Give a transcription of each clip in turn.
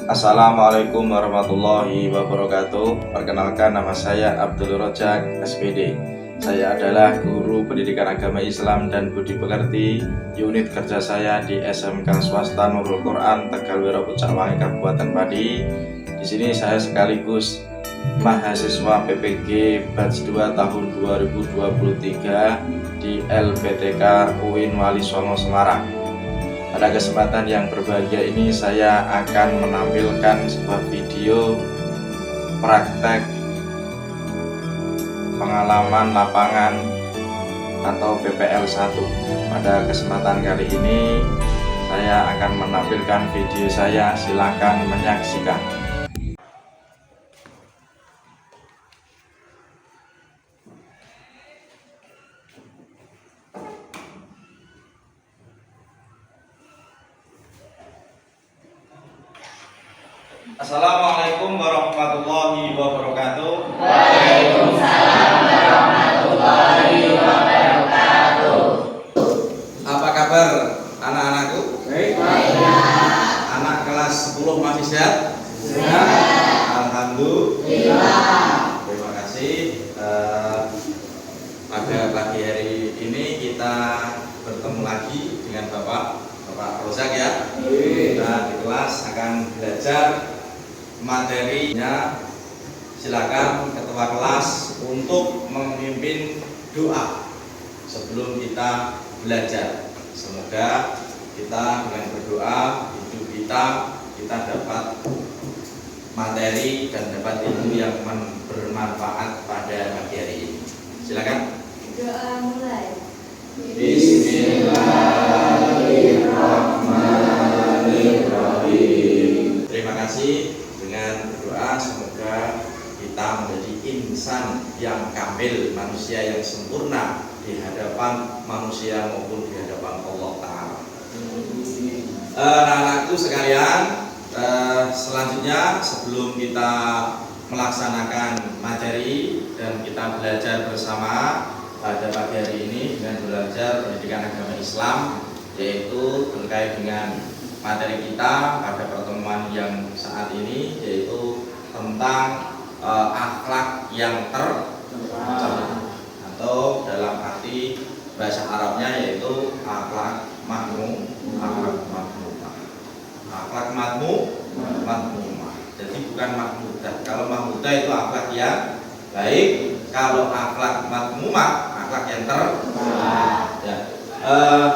Assalamualaikum warahmatullahi wabarakatuh. Perkenalkan, nama saya Abdul Rojak SPD. Saya adalah guru pendidikan agama Islam dan budi pekerti. Unit kerja saya di SMK Swasta Nurul Quran Tegalwiro Pucakwangi Kabupaten Pati. Di sini saya sekaligus mahasiswa PPG batch 2 tahun 2023 di LPTK UIN Wali Songo Semarang. Pada kesempatan yang berbahagia ini saya akan menampilkan sebuah video praktek pengalaman lapangan atau PPL 1. Pada kesempatan kali ini saya akan menampilkan video saya, silakan menyaksikan. Assalamualaikum warahmatullahi wabarakatuh. Waalaikumsalam warahmatullahi wabarakatuh. Apa kabar anak-anakku? Baik. Anak kelas 10 masih sehat? Sehat. Alhamdulillah. Terima kasih. Pada pagi hari ini kita bertemu lagi dengan Bapak Rozak ya. Kita di kelas akan belajar materinya. Silakan ketua kelas untuk memimpin doa sebelum kita belajar. Semoga kita dengan berdoa hidup kita dapat materi dan dapat ilmu yang bermanfaat pada pagi hari ini. Silakan. Doa mulai. Bismillahirrahmanirrahim. Terima kasih. Dengan berdoa semoga kita menjadi insan yang kamil, manusia yang sempurna di hadapan manusia maupun di hadapan Allah Ta'ala. Anak-anakku sekalian, selanjutnya sebelum kita melaksanakan materi dan kita belajar bersama pada pagi hari ini dengan belajar pendidikan agama Islam, yaitu terkait dengan materi kita pada pertemuan yang saat ini, yaitu tentang akhlak yang tercela atau dalam arti bahasa Arabnya yaitu akhlak madmumah. Jadi bukan mahmudah. Kalau mahmudah itu akhlak yang baik, kalau akhlak madmumah akhlak yang tercela. Ya.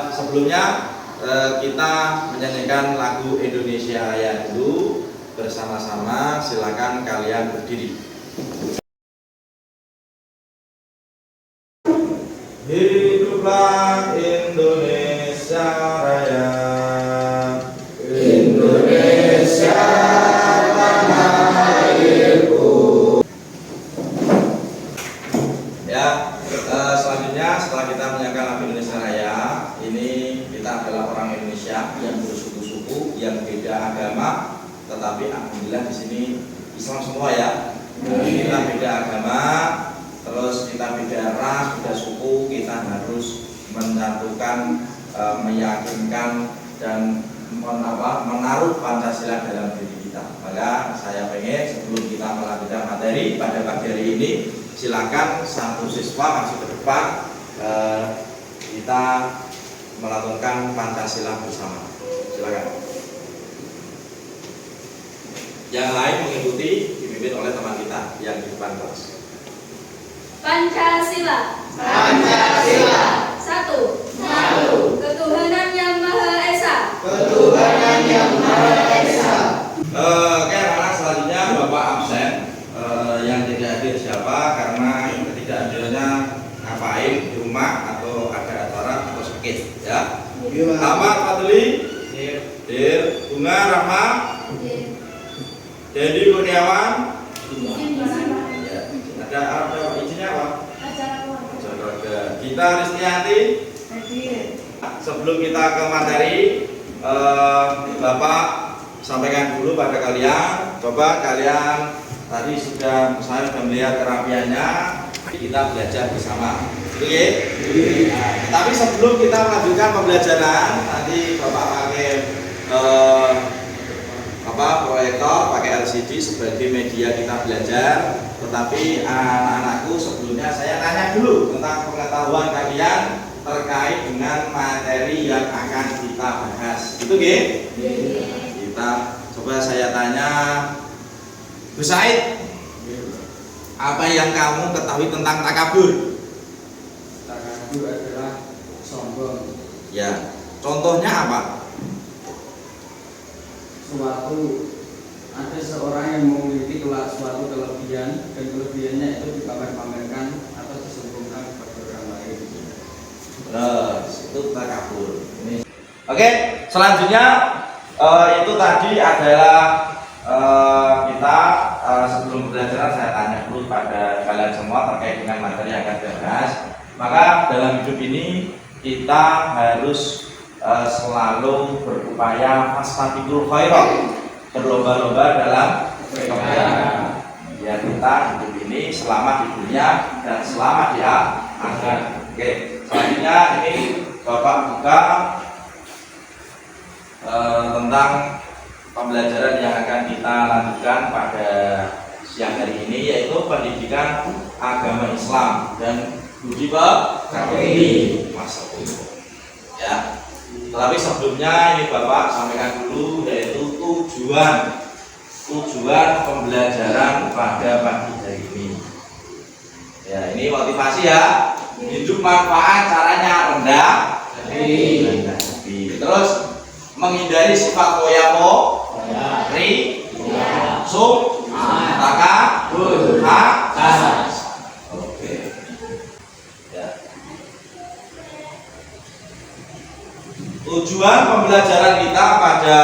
Sebelumnya kita menyanyikan lagu Indonesia Raya dulu bersama-sama. Silakan kalian berdiri. Hiduplah Indonesia Raya, Indonesia tanah airku. Ya, selanjutnya setelah kita menyanyikan lagu Indonesia Raya, ini kita adalah orang Indonesia yang bersuku-suku, yang beda agama, tetapi alhamdulillah di sini Islam semua ya. Kita beda agama, terus kita beda ras, beda suku, kita harus menyatukan, meyakinkan dan menaruh Pancasila dalam diri kita. Maka saya pengen sebelum kita melanjutkan materi pada pagi hari ini, silakan satu siswa masuk ke depan, kita melakukan Pancasila bersama. Silakan. Yang lain mengikuti dipimpin oleh teman kita yang di depan kelas. Pancasila. Pancasila. Satu. Ketuhanan yang Maha Esa. Ketuhanan yang Maha Esa. Oke, anak selanjutnya Bapak absen. Yang tidak hadir siapa? Karena ketidakhadirannya ngapain di rumah atau ada acara atau sakit ya. Ahmad Fadli, Dir, Bunga Rahma, Dedi Kurniawan. Ya, ada izinnya apa? Acara keluarga. Kita Ristianti. Sebelum kita ke materi, Bapak sampaikan dulu pada kalian. Coba kalian tadi saya sudah melihat kerapiannya. Kita belajar bersama. Oke. Nah, tapi sebelum kita melanjutkan pembelajaran, tadi Bapak pakai proyektor didik sebagai media kita belajar. Tetapi anak-anakku, sebelumnya saya tanya dulu tentang pengetahuan kalian terkait dengan materi yang akan kita bahas. Itu nggih? Kita coba saya tanya Bu Said, apa yang kamu ketahui tentang takabur? Takabur adalah sombong. Ya, contohnya apa? Ada seorang yang memiliki suatu kelebihan dan kelebihannya itu dipamer-pamerkan atau disombongkan kepada orang lain. Itu takabur. Oke, selanjutnya itu tadi adalah kita sebelum pembelajaran saya tanya dulu pada kalian semua terkait dengan materi yang akan kita bahas. Maka dalam hidup ini kita harus selalu berupaya fastabiqul khairat, berlomba-lomba dalam kebaikan. Ya, kita hidup ini selama di dunia dan selama di akhirat. Oke, selanjutnya ini Bapak buka tentang pembelajaran yang akan kita lanjutkan pada siang hari ini, yaitu pendidikan agama Islam dan budi pekerti. Masuk ya. Tapi sebelumnya ini Bapak sampaikan dulu, yaitu tujuan pembelajaran pada pagi hari ini. Ya, ini motivasi ya. Hidup manfaat, caranya rendah hati. Terus menghindari sifat koyamo, ri, sum, takabur, Oke. Ya. Tujuan pembelajaran kita pada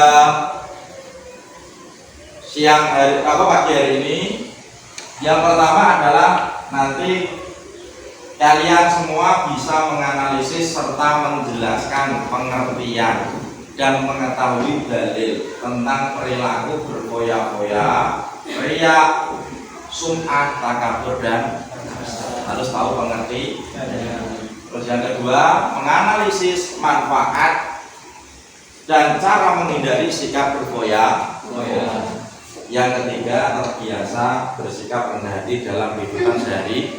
pagi hari ini, yang pertama adalah nanti kalian semua bisa menganalisis serta menjelaskan pengertian dan mengetahui dalil tentang perilaku berfoya-foya, riya, sum'ah, takabur, dan harus tahu pengerti. Terus yang kedua, menganalisis manfaat dan cara menghindari sikap berfoya. Yang ketiga, terbiasa bersikap rendah hati dalam kehidupan sehari-hari.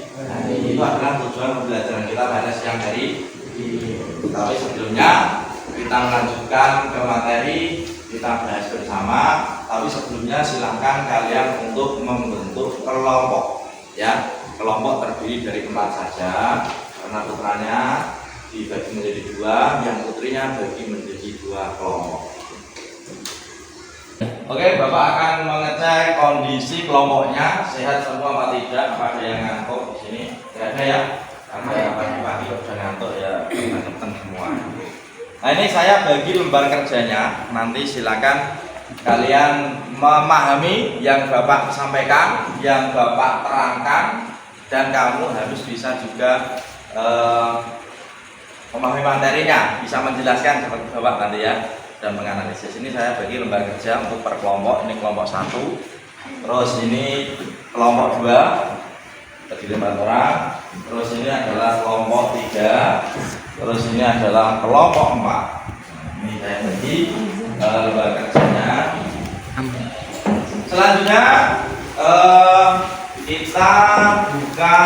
Itu adalah tujuan pembelajaran kita pada siang hari ini. Tapi sebelumnya kita melanjutkan ke materi, kita bahas bersama. Tapi sebelumnya silahkan kalian untuk membentuk kelompok, ya. Kelompok terdiri dari 4 saja, karena putranya dibagi menjadi 2, yang putrinya bagi menjadi 2 kelompok. Oke, Bapak akan mengecek kondisi kelompoknya sehat semua apa tidak. Apa ada yang ngantuk di sini? Tidak ada ya? Karena pagi-pagi udah ngantuk ya, teman-teman semua. Nah, ini saya bagi lembar kerjanya. Nanti silakan kalian memahami yang Bapak sampaikan, yang Bapak terangkan, dan kamu harus bisa juga memahami materinya, bisa menjelaskan seperti Bapak nanti ya, dan menganalisis. Ini saya bagi lembar kerja untuk per kelompok. Ini kelompok 1, terus ini kelompok 2 terdiri 4 orang, terus ini adalah kelompok 3, terus ini adalah kelompok 4. Ini saya bagi lembar kerjanya. Selanjutnya kita buka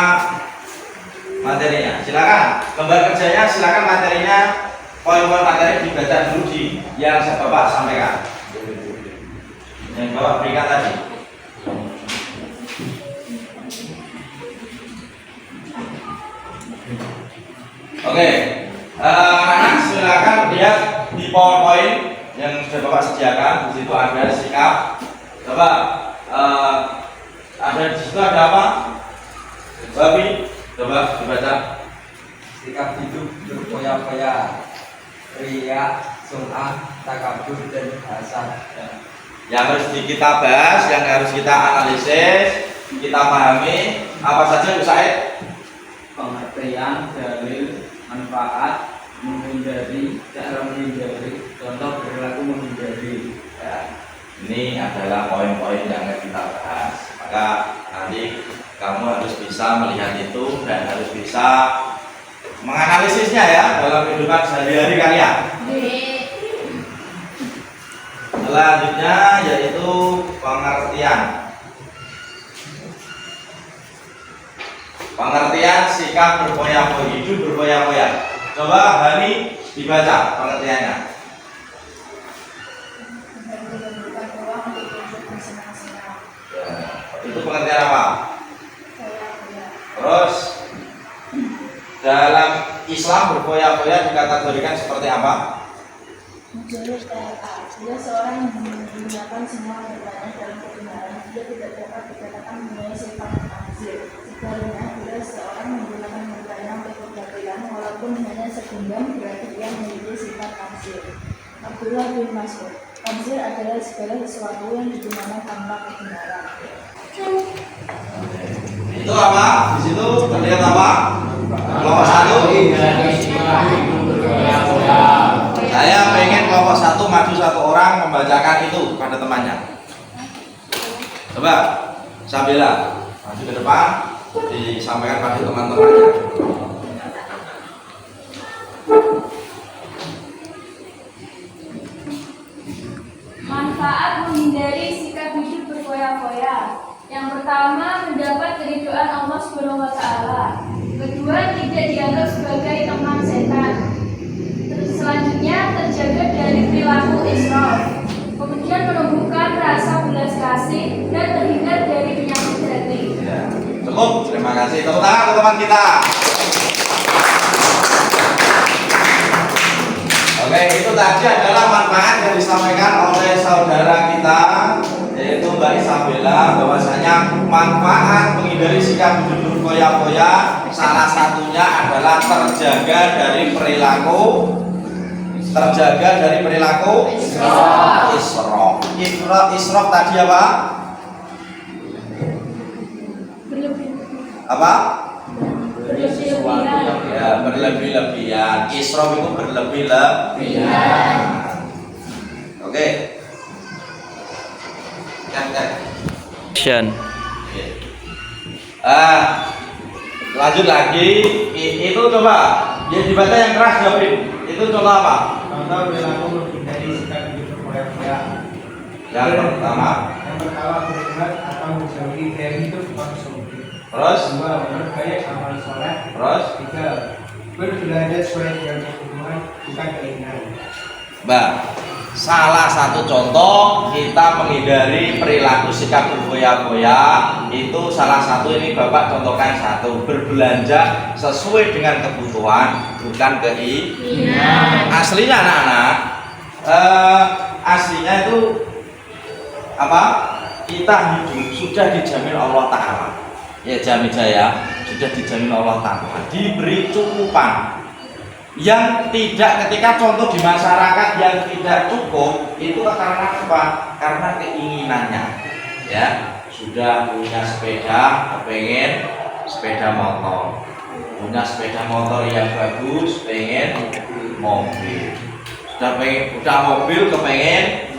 materinya. Silakan lembar kerjanya, silakan materinya, poin-poin materi dibaca dulu di yang saya Bapak sampaikan, yang Bapak berikan tadi. Oke, anak silakan lihat di PowerPoint yang sudah Bapak sediakan. Di situ ada sikap. Coba ada di situ ada apa? Babi, coba dibaca. Sikap hidup berfoya-foya, riya, sum'ah, takabur, dan hasad. Yang harus kita bahas, yang harus kita analisis, kita pahami apa saja Bu Said? Pengertian, dalil, manfaat, menghindari, cara menghindari, contoh perilaku menghindari. Ya, ini adalah poin-poin yang akan kita bahas. Maka nanti kamu harus bisa melihat itu dan harus bisa menganalisisnya ya dalam kehidupan sehari-hari kalian. Selanjutnya yaitu pengertian. Pengertian sikap berfoya-foya, hidup berfoya-foya. Coba Hani dibaca pengertiannya. Ya, itu pengertian apa? Terus dalam Islam berfoya-foya dikategorikan seperti apa? Menjurus TLA, dia seorang yang menggunakan semua hartanya dalam kebenaran. Dia tidak dapat dikatakan mempunyai sifat tamzil. Sebaliknya, bila seorang menggunakan hartanya untuk kebatilan, walaupun hanya segenggam, berarti dia memiliki sifat tamzil. Abdullah bin Mas'ud, tamzil adalah segala sesuatu yang digunakan tanpa kebenaran. Itu apa? Di situ terlihat apa? Kelompok satu. Saya pengen kelompok satu maju satu orang membacakan itu pada temannya. Coba, Sabila maju ke depan, disampaikan pada teman-temannya. Manfaat menghindari sikap hidup berfoya-foya. Yang pertama, mendapat keridhaan Allah Subhanahu wa taala. Kedua, tidak dianggap sebagai teman setan. Terus selanjutnya, terjaga dari perilaku israf. Kemudian menumbuhkan rasa belas kasih dan terhindar dari penyakit hati. Ya, cukup, terima kasih. Tepuk tangan untuk teman kita. Oke, itu tadi adalah manfaat yang disampaikan oleh saudara kita, yaitu Mbak Isabella, bahwasanya manfaat menghindari sikap hidup berfoya-foya salah satunya adalah terjaga dari perilaku Isrof tadi apa? Apa? Ya, berlebih-lebihan. Isrof itu berlebih-lebihan. Oke. Action. Lanjut lagi. Itu coba yang dibaca yang keras Jabrin. Itu contoh apa? Contoh perilaku menghindari sikap hidup berfoya-foya. Yang pertama. Berdebat atau menjauhi gaya hidup konsumtif. Terus. Dua, memperbaiki amal soleh. Terus. Tiga, berbelanja sesuai dengan kebutuhan, bukan keinginan. Mbak, salah satu contoh kita menghindari perilaku sikap berfoya-foya itu salah satu ini Bapak contohkan satu, berbelanja sesuai dengan kebutuhan bukan keinginan. Aslinya anak-anak, aslinya itu apa? Kita hidup sudah dijamin Allah Ta'ala. Ya jamin saya sudah dijamin Allah Ta'ala, diberi cukupan. Yang tidak, ketika contoh di masyarakat yang tidak cukup itu karena apa? Karena keinginannya, ya sudah punya sepeda, pengen sepeda motor, punya sepeda motor yang bagus, pengen mobil, udah mobil kepengen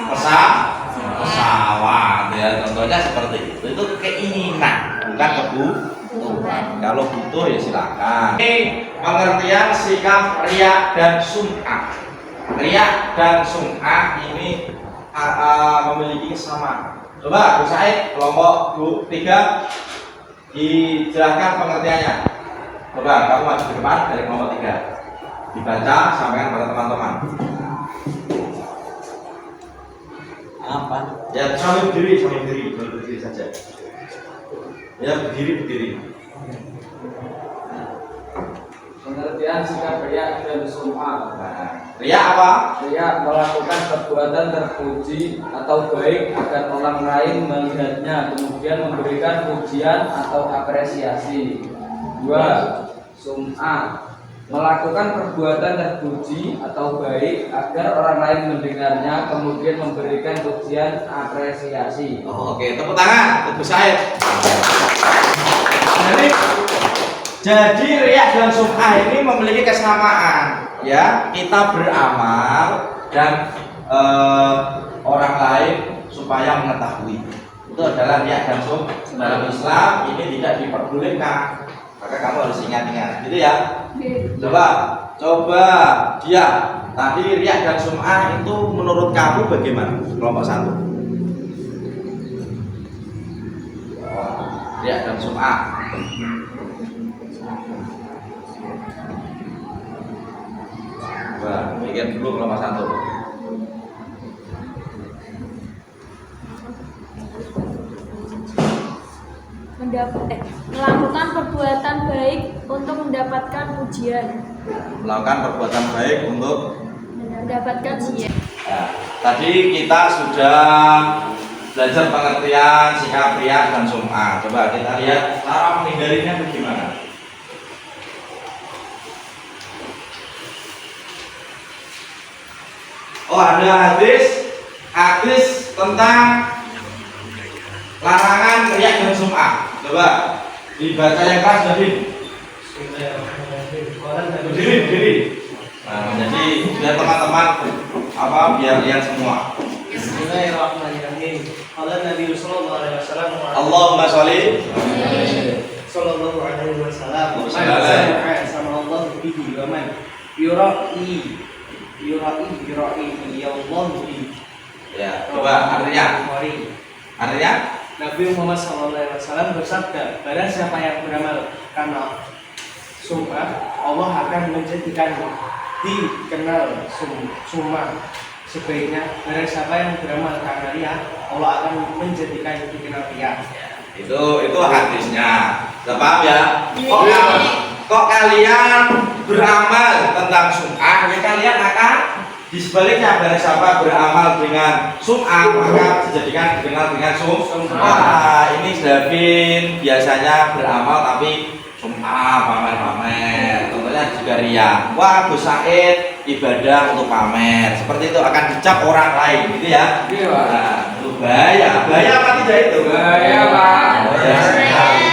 pesawat, ya contohnya seperti itu keinginan bukan kebutuhan. Kalau butuh ya silakan. Ini pengertian sikap riya dan sum'ah. Riya dan sum'ah ini memiliki kesamaan. Coba Bu Said kelompok 3 dijelaskan pengertiannya. Coba kamu maju ke depan dari kelompok 3, dibaca sampaikan pada teman-teman. Apa? Ya sambil berdiri saja. Ya berdiri. Pengertian sikap riya dan sum'ah. Riya apa? Riya melakukan perbuatan terpuji atau baik agar orang lain melihatnya, kemudian memberikan pujian atau apresiasi. Dua, sum'ah melakukan perbuatan terpuji atau baik agar orang lain mendengarnya, kemudian memberikan pujian apresiasi. Oke, tepuk tangan untuk saya. Jadi riya dan sum'ah ini memiliki kesamaan, ya. Kita beramal dan orang lain supaya mengetahui. Itu adalah riya dan sum'ah. Dalam Islam ini tidak diperbolehkan. Maka kamu harus ingat-ingat, gitu ya. Coba dia tadi riya dan sum'ah itu menurut kamu bagaimana? Kelompok 1. Riya dan sum'ah. Coba pikir dulu kelompok 1. Melakukan perbuatan baik untuk mendapatkan pujian. Melakukan perbuatan baik untuk Mendapatkan pujian. ya, tadi kita sudah belajar pengertian sikap riya dan sum'ah. Coba kita lihat cara menghindarinya bagaimana. Oh, ada hadis tentang larangan riya dan sum'ah. Coba dibaca yang keras tadi. Berdiri. Nah, jadi biar teman-teman biar lihat semua. Bismillahirrahmanirrahim. Qala Nabi sallallahu alaihi wasallam. Allahumma sholli Sallallahu alaihi wasallam. Wasallam. Sama Allah bihi wa man yura'i ya Allah bihi. Ya, coba artinya. Artinya Nabi Muhammad sallallahu alaihi wasallam bersabda, barang siapa yang beramal karena sum'ah, Allah akan menjadikan dikenal sum'ah. Sebaiknya barang siapa yang beramal karena riya, Allah akan menjadikan dikenal riya. itu hadisnya. Sudah paham ya? Kok kalian beramal tentang sum'ah, ya kalian akan di sebaliknya barang siapa beramal dengan sum'ah maka dijadikan dikenal dengan sum'ah. Ini Davin biasanya beramal tapi sum'ah, pamer-pamer. Contohnya juga riya. Wah, Gus Said ibadah untuk pamer. Seperti itu akan dicap orang lain, gitu ya. Iya, Pak. Nah, itu bahaya. Bahaya apa tidak itu? Bahaya, Pak. Bahaya sekali.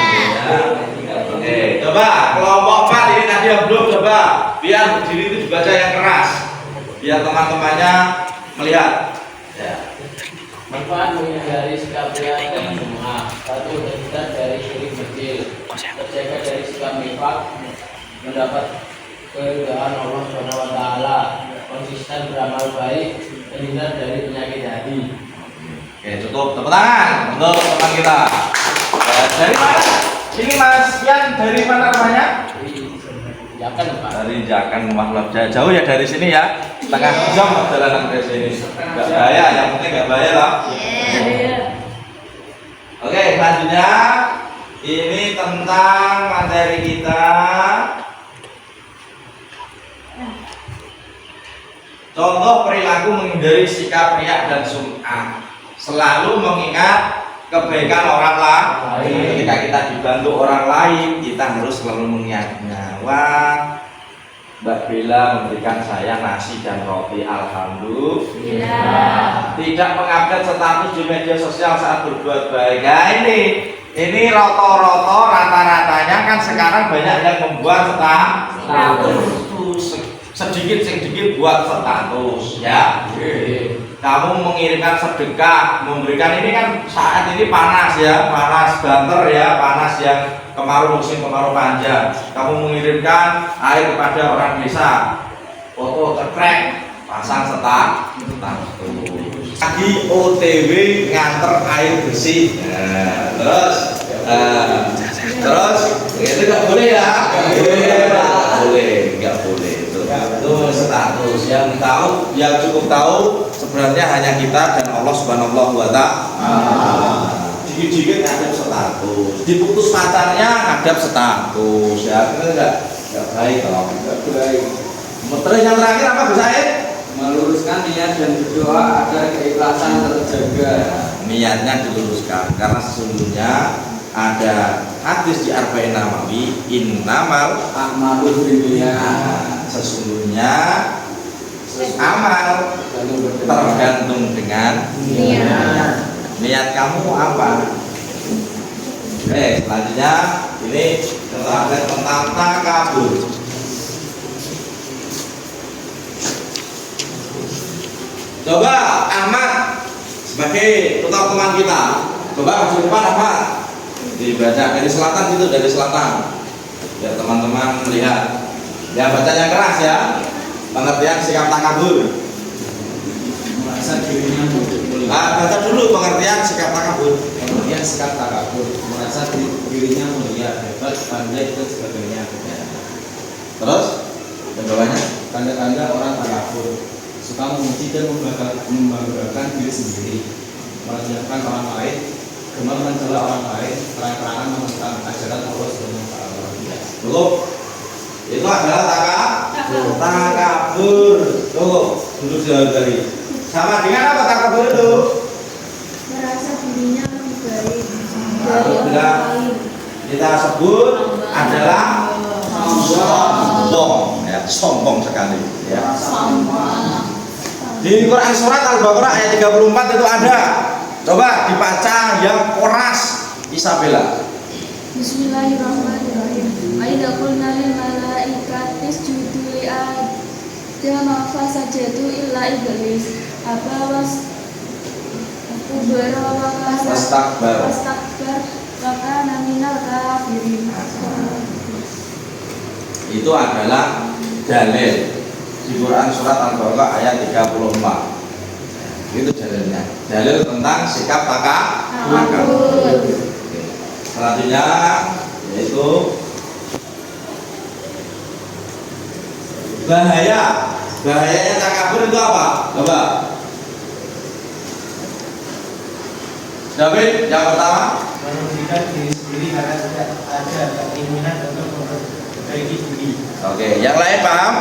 Ya. Oke, coba kelompok 4 ini tadi yang belum, coba biar berdiri itu dibaca yang keras. Biar teman-temannya melihat. Ya. Manfaat menghindari sikap riya dan sum'ah. 1. Terhindar dari syirik kecil, terjaga dari sikap nifaq, mendapat keridhaan Allah Subhanahu wa taala, konsisten beramal baik, terhindar dari penyakit hati. Oke, cukup. Tepuk tangan untuk teman kita. Dari mana? Ini Mas Yan dari mana rumahnya? Jangan Pak. Dari Jakan, Mahlab. Jauh ya dari sini ya. Setengah jam perjalanan ke sini. Enggak bahaya, yang penting enggak bahaya lah. Oke, selanjutnya ini tentang materi kita. Contoh perilaku menghindari sikap riya dan sum'ah. Selalu mengingat kebaikan orang lain. Ketika kita dibantu orang lain, kita harus selalu mengingatnya. Wah, Mbak Bella memberikan saya nasi dan roti, alhamdulillah. Tidak mengupdate status di media sosial saat berbuat baik. Nah, ini rata-ratanya kan sekarang banyak yang membuat status. Sedikit buat status ya. Kamu mengirimkan sedekah, memberikan, ini kan saat ini panas ya, panas banter ya, panas yang kemarau, musim kemarau panjang. Kamu mengirimkan air kepada orang desa, foto cekrek, pasang status. Lagi OTW nganter air bersih. Nah, terus itu nggak boleh ya? Nggak boleh. Itu status yang tahu, yang cukup tahu sebenarnya hanya kita dan Allah Subhanahu wa taala. Dikit-dikit ngadep status, diputus pacarnya ngadep status, ya itu enggak baik kalau enggak baik. Terus yang terakhir apa Bu Said? Meluruskan niat dan berdoa agar keikhlasan terjaga. Niatnya diluruskan karena sesungguhnya ada hadis di Arba'in Nawawi, innamal A'malul binniyat. Sesungguhnya amal tergantung dengan niat kamu apa. Oke, selanjutnya ini terakhir tentang takabur. Coba Ahmad sebagai tutor teman kita, coba maju depan Ahmad. Dibaca dari selatan gitu, dari selatan. Biar teman-teman melihat. Ya bacanya keras ya. Pengertian sikap takabur. Merasa dirinya mulia. Baca dulu pengertian sikap takabur. Kemudian sikap takabur, merasa dirinya mulia, hebat, pandai dan sebagainya. Terus yang bawahnya Tanda-tanda orang takabur, suka memuji dan membanggakan diri sendiri, merendahkan orang lain, gemar mencela orang lain, terang-terangan menentang ajaran Allah Subhanahu wa taala. cukup. Itu adalah takabur. Cukup. Duduk jauh dari. Sama dengan apa takabur itu? Merasa dirinya lebih baik dari Apabila orang lain. kita sebut adalah sombong, ya, sombong sekali. Ya. Di Quran surat Al-Baqarah ayat 34 itu ada. Coba dibaca yang keras, Isabella. Bismillahirrahmanirrahim. Aida qulna lil malaikati isjudu li Adama fasajadu illa iblis. Wastakbar. wa kana minal kafirin. Itu adalah dalil di Quran surat Al-Baqarah ayat 34. Itu dalilnya. Dalil tentang sikap takabur. Selanjutnya yaitu bahayanya takabur itu apa? Coba David, yang pertama Merugikan diri sendiri karena tidak ada keinginan untuk memperbaiki diri. Oke, yang lain paham?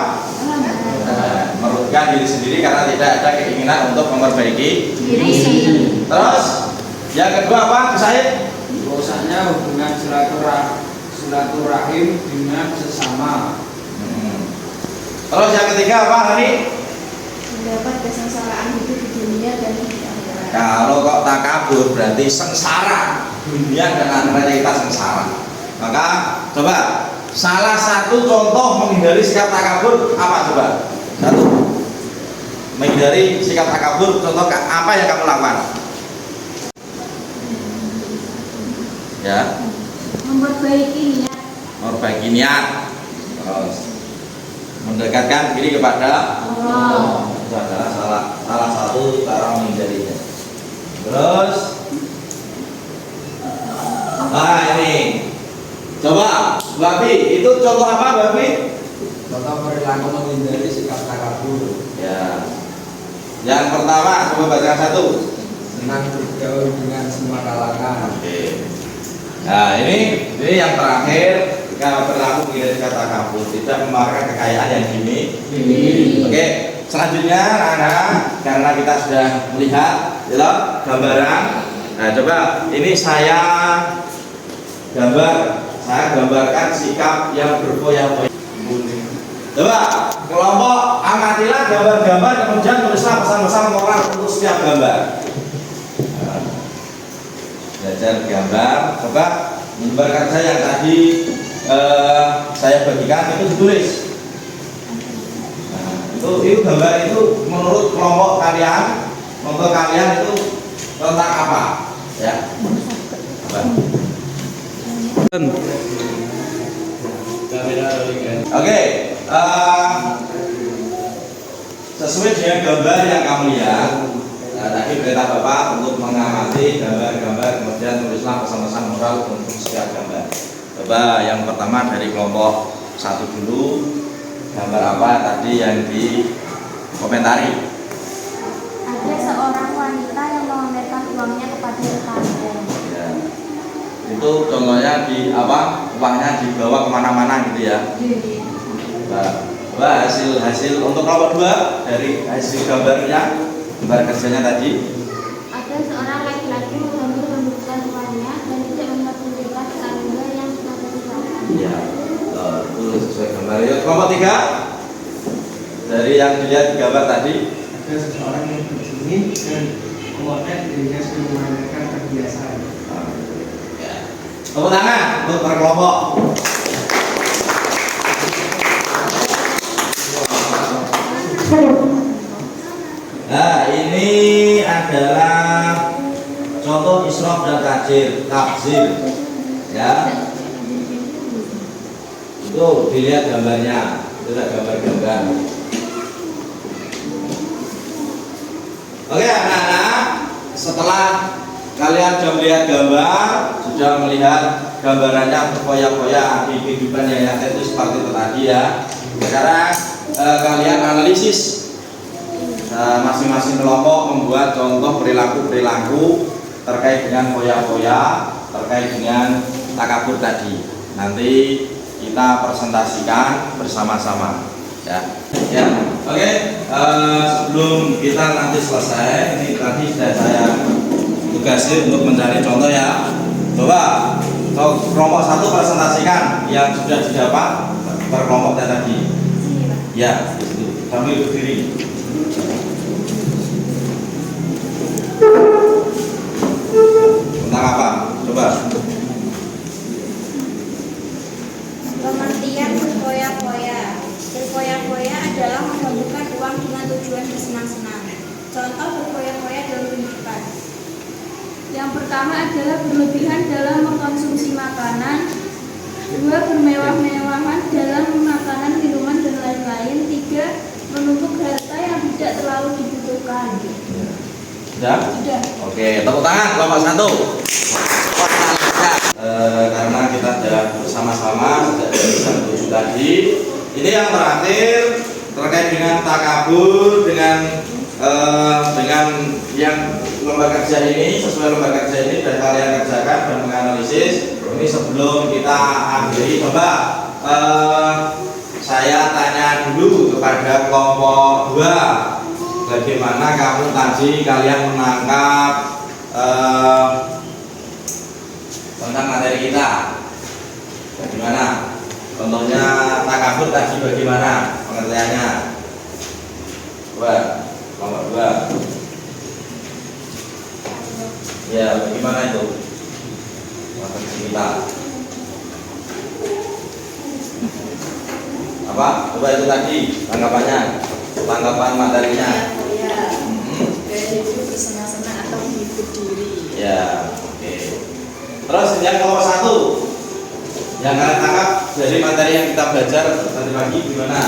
Merugikan diri sendiri karena tidak ada keinginan untuk memperbaiki Diri. Terus yang kedua apa? Said? Rusaknya hubungan silaturahim dengan sesama. Terus yang ketiga apa Hani? Mendapat kesengsaraan hidup di dunia dan di akhirat. Kalau kok takabur berarti sengsara, dunia dan akhirat kita sengsara. Maka coba salah satu contoh menghindari sikap takabur apa coba? Satu. Menghindari sikap takabur, contoh apa yang kamu lakukan? Ya, Memperbaiki niat. memperbaiki niat. Terus mendekatkan diri kepada Allah. itu adalah salah satu cara menghindarinya. Terus ini coba Babi, itu contoh apa Babi? Contoh perilaku menghindari sikap takabur, Ya, yang pertama coba baca satu. senang bergaul dengan semua kalangan. Oke. Nah ini yang terakhir, jika berlaku menghindari sikap takabur, tidak memamerkan kekayaan yang Oke, selanjutnya anak, karena kita sudah melihat ya, gambaran. Nah, coba ini saya gambarkan sikap yang berfoya-foya. Coba kelompok amatilah gambar-gambar, kemudian tulislah pesan-pesan moral untuk setiap gambar. Nah, belajar gambar, coba menggambarkan saya yang tadi saya bagikan itu ditulis. Itu gambar itu menurut kelompok kalian, untuk kalian itu tentang apa? Ya. Apa? Oke, sesuai dengan gambar yang kamu lihat, tadi perintah Bapak untuk mengamati gambar-gambar, kemudian tulislah pesan-pesan moral untuk setiap gambar. Coba yang pertama dari kelompok satu dulu. Gambar apa tadi yang dikomentari? Ada seorang wanita yang memamerkan uangnya kepada rekannya. Ya. Itu contohnya di apa? Uangnya dibawa kemana-mana gitu ya. Coba hasil untuk kelompok 2 dari hasil gambarnya, gambar kerjanya tadi. Ada seorang laki-laki mengambil menunjukkan uangnya dan tidak mempertunjukkan tangga yang sudah disediakan. Iya. Itu sesuai gambar. Yuk, kelompok 3 dari yang dilihat di gambar tadi. Ada seseorang yang berjudi dan memotret dirinya sudah mengandalkan kebiasaan. Ya. Tepuk tangan untuk per kelompok. Nah, ini adalah contoh israf dan takjil. Ya. Itu dilihat gambarnya, itu adalah gambar-gambar. Oke anak-anak, setelah kalian sudah melihat gambar, sudah melihat gambarannya berfoya-foya di kehidupan yang nyata itu seperti itu tadi ya. Sekarang kalian analisis masing-masing kelompok membuat contoh perilaku-perilaku terkait dengan foya-foya, terkait dengan takabur tadi. Nanti kita presentasikan bersama-sama ya. Oke, sebelum kita nanti selesai, ini tadi sudah saya tugasi untuk mencari contoh ya. Coba kelompok 1 presentasikan yang sudah didapat berkelompoknya tadi. Ya, itu sambil berdiri. Tentang apa? Coba. Pengertian berfoya-foya. Berfoya-foya adalah menggabungkan uang dengan tujuan bersenang-senang. Contoh berfoya-foya dalam kehidupan. Yang pertama adalah berlebihan dalam mengkonsumsi makanan. 2. Bermewah-mewahan dalam makanan, minuman, dan lain-lain. 3. Menumpuk harta yang tidak terlalu dibutuhkan. Sudah? Sudah. Oke, tepuk tangan kelompok 1. Karena kita sudah bersama-sama sejak jam 7 tadi. Ini yang terakhir terkait dengan takabur, dengan yang lembaga kerja ini, sesuai lembaga kerja ini dan kalian kerjakan dan menganalisis. Ini sebelum kita akhiri, coba saya tanya dulu kepada kelompok 2, bagaimana kamu tadi kalian menangkap tentang materi kita? Bagaimana? Contohnya takabur tadi bagaimana pengertiannya? Coba kelompok 2. Ya, bagaimana itu? Materi kita. Apa? Coba itu tadi tanggapannya, tanggapan materinya. Gaya hidup bersenang-senang atau menghibur diri. Ya, oke. Terus yang kelompok 1, yang kalian tangkap dari materi yang kita belajar tadi pagi gimana?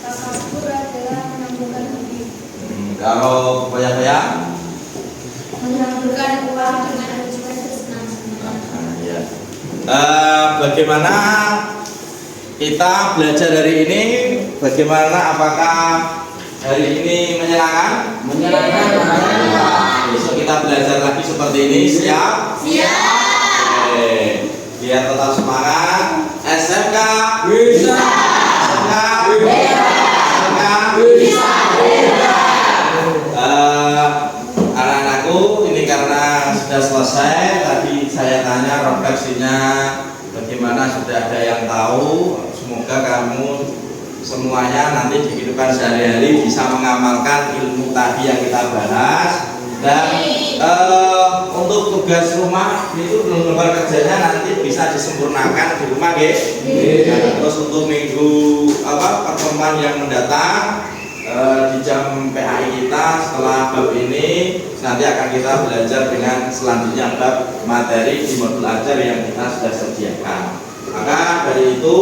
Takabur adalah menambahkan diri. Kalau foya-foya? Menambahkan uang dengan tujuan bersenang-senang. Ya. Bagaimana kita belajar hari ini? Bagaimana? Apakah hari ini menyenangkan? Menyenangkan. Besok kita belajar lagi seperti ini. Siap? Siap. Oke. Biar tetap semangat. SMK Bisa. SMK SMK Bisa. Anak-anakku, ini karena sudah selesai. Tadi saya tanya refleksinya bagaimana, sudah ada yang tahu. Semoga kamu semuanya nanti di kehidupan sehari-hari bisa mengamalkan ilmu tadi yang kita bahas. Dan untuk tugas rumah itu lembar kerjanya nanti bisa disempurnakan di rumah, guys. Terus untuk minggu pertemuan yang mendatang di jam PAI kita setelah bab ini nanti akan kita belajar dengan selanjutnya bab materi di modul ajar yang kita sudah sediakan. Maka dari itu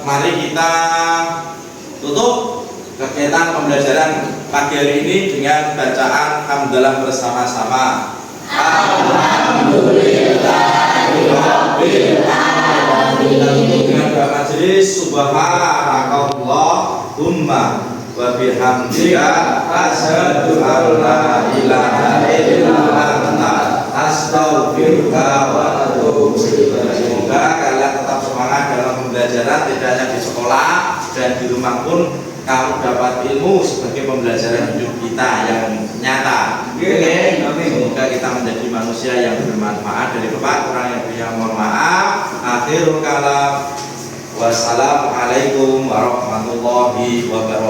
mari kita tutup kegiatan pembelajaran pagi hari ini dengan bacaan hamdalah bersama-sama. Alhamdulillahirabbil alamin. Kita tutup dengan doa majelis. Subhanakallahumma wa bihamdika asyhadu an la ilaha illa anta astaghfiruka wa atubu ilaik. Semoga kalian tetap semangat dalam pembelajaran, tidak hanya di sekolah dan di rumah pun kamu dapat ilmu sebagai pembelajaran hidup kita yang nyata. Oke, semoga kita menjadi manusia yang bermanfaat. Dari kurang yang mohon maaf. Akhirul kalam. Wassalamualaikum warahmatullahi wabarakatuh.